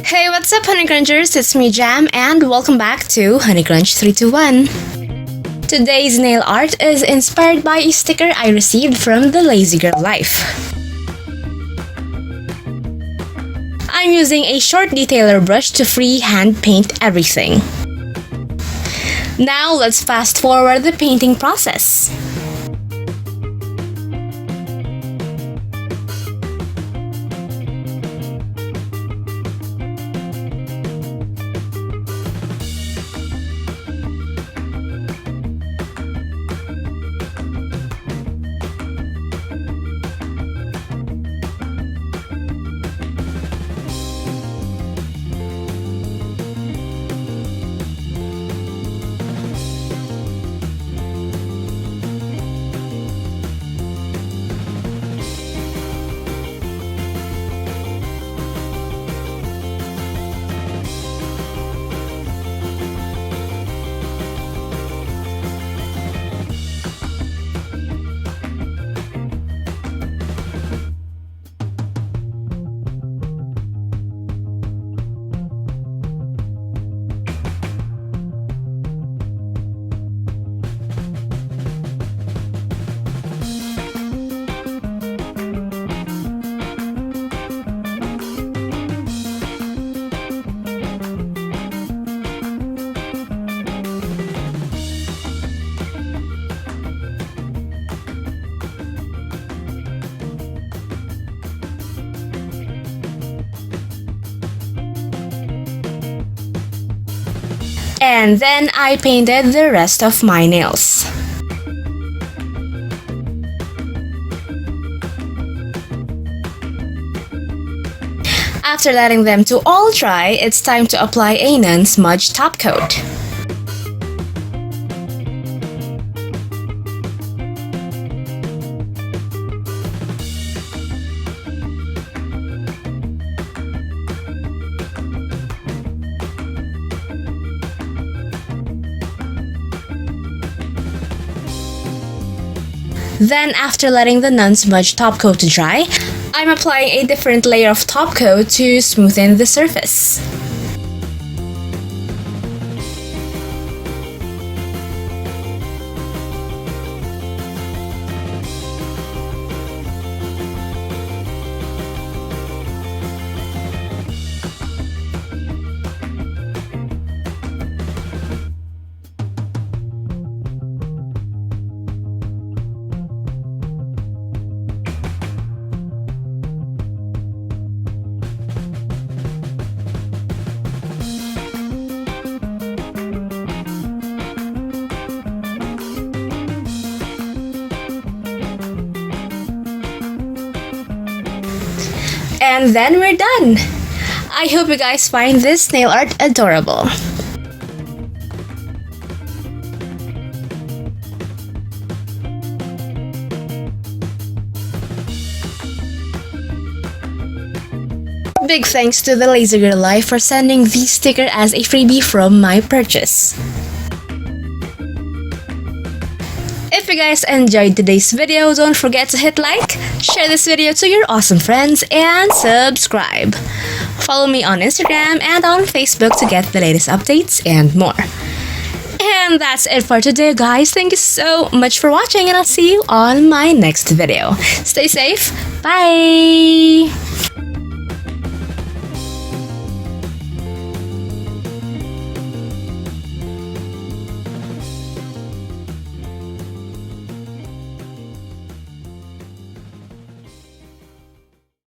Hey, what's up, honeycrunchers? It's me, Jham, and welcome back to honeycrunch321. Today's nail art is inspired by a sticker I received from the Lazy Girl Life. I'm using a short detailer brush to freehand paint everything. Now let's fast forward the painting process. And then I painted the rest of my nails. After letting them to all dry, it's time to apply a non-smudge top coat. Then, after letting the non-smudge top coat to dry, I'm applying a different layer of top coat to smoothen the surface. And then we're done! I hope you guys find this nail art adorable. Big thanks to the Lazy Girl Life for sending this sticker as a freebie from my purchase. If you guys enjoyed today's video, don't forget to hit like, share this video to your awesome friends, and subscribe. Follow me on Instagram and on Facebook to get the latest updates and more. And that's it for today, guys. Thank you so much for watching, and I'll see you on my next video. Stay safe. Bye!